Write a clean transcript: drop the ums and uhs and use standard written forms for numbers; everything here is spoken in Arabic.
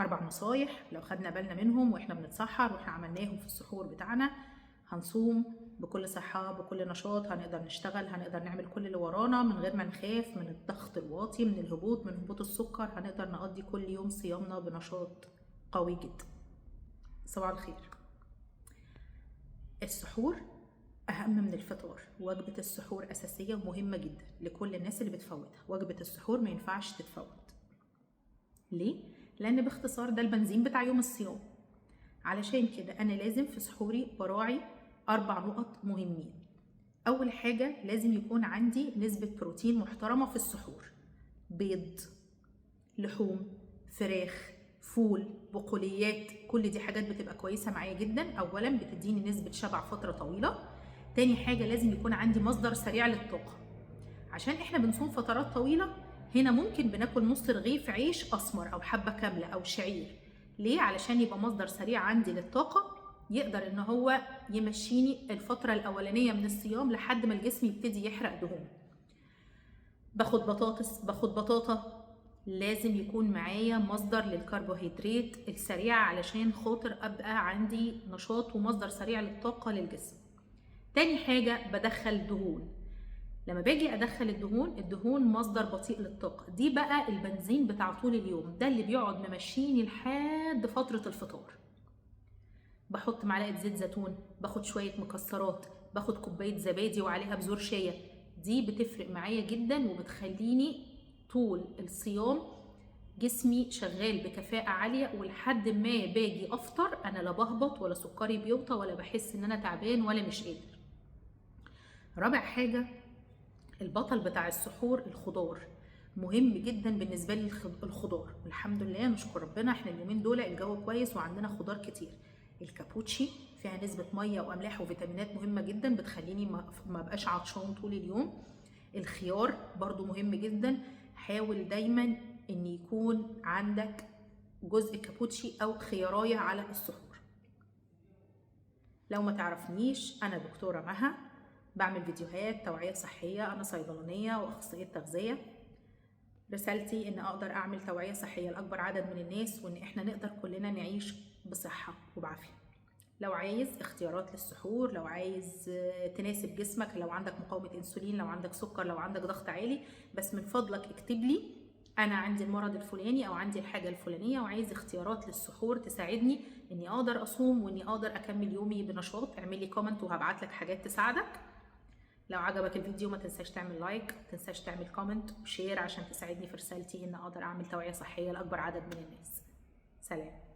4 نصايح لو خدنا بالنا منهم واحنا بنتسحر واحنا عملناهم في السحور بتاعنا هنصوم بكل صحة بكل نشاط، هنقدر نشتغل، هنقدر نعمل كل اللي ورانا من غير ما نخاف من الضغط الواطي، من الهبوط، من هبوط السكر. هنقدر نقضي كل يوم صيامنا بنشاط قوي جدا. صباح الخير. السحور أهم من الفطار. وجبة السحور أساسية ومهمة جدا لكل الناس اللي بتفوتها. وجبة السحور ما ينفعش تتفوت. ليه؟ لأن باختصار ده البنزين بتاع يوم الصيام. علشان كده أنا لازم في سحوري براعي 4 نقط مهمين. أول حاجة لازم يكون عندي نسبة بروتين محترمة في السحور. بيض، لحوم، فراخ، فول، بقوليات، كل دي حاجات بتبقى كويسة معايا جدا. أولا بتديني نسبة شبع فترة طويلة. تاني حاجة لازم يكون عندي مصدر سريع للطاقة. عشان احنا بنصوم فترات طويلة هنا ممكن بناكل نص رغيف عيش أسمر أو حبة كاملة أو شعير. ليه؟ علشان يبقى مصدر سريع عندي للطاقة يقدر ان هو يمشيني الفترة الأولانية من الصيام لحد ما الجسم يبتدي يحرق دهون. باخد بطاطس، باخد بطاطا. لازم يكون معايا مصدر للكربوهيدرات السريع علشان خاطر ابقى عندي نشاط ومصدر سريع للطاقة للجسم. تاني حاجة بدخل دهون. لما باجي ادخل الدهون مصدر بطيء للطاقة. دي بقى البنزين بتاع طول اليوم، ده اللي بيقعد ممشيني لحد فترة الفطار. بحط معلقة زيت زيتون، باخد شوية مكسرات، باخد كوباية زبادي وعليها بذور شيا. دي بتفرق معايا جدا وبتخليني طول الصيام جسمي شغال بكفاءة عالية، ولحد ما باجي افطر انا لا بهبط ولا سكري بيوطى ولا بحس ان انا تعبان ولا مش قادر. رابع حاجة البطل بتاع السحور الخضار. مهم جدا بالنسبة لي الخضار، والحمد لله نشكر ربنا احنا اليومين دول الجو كويس وعندنا خضار كتير. الكابوتشي فيها نسبة مية واملاح وفيتامينات مهمة جدا بتخليني ما بقاش عطشان طول اليوم. الخيار برضو مهم جدا. حاول دايما ان يكون عندك جزء كابوتشي او خيارايه على السحور. لو ما تعرفنيش انا دكتورة مها، بعمل فيديوهات توعية صحية. انا صيدلانية واخصائية تغذية. رسالتي ان اقدر اعمل توعية صحية لاكبر عدد من الناس، وان احنا نقدر كلنا نعيش بصحة وبعافية. لو عايز اختيارات للسحور، لو عايز تناسب جسمك، لو عندك مقاومة انسولين، لو عندك سكر، لو عندك ضغط عالي، بس من فضلك اكتب لي انا عندي المرض الفلاني او عندي الحاجة الفلانية وعايز اختيارات للسحور تساعدني اني اقدر اصوم واني اقدر اكمل يومي بنشاط. اعملي كومنت وهبعت لك حاجات تساعدك. لو عجبك الفيديو ما تنساش تعمل لايك، ما تنساش تعمل كومنت وشير عشان تساعدني في رسالتي ان اقدر اعمل توعية صحية لاكبر عدد من الناس. سلام.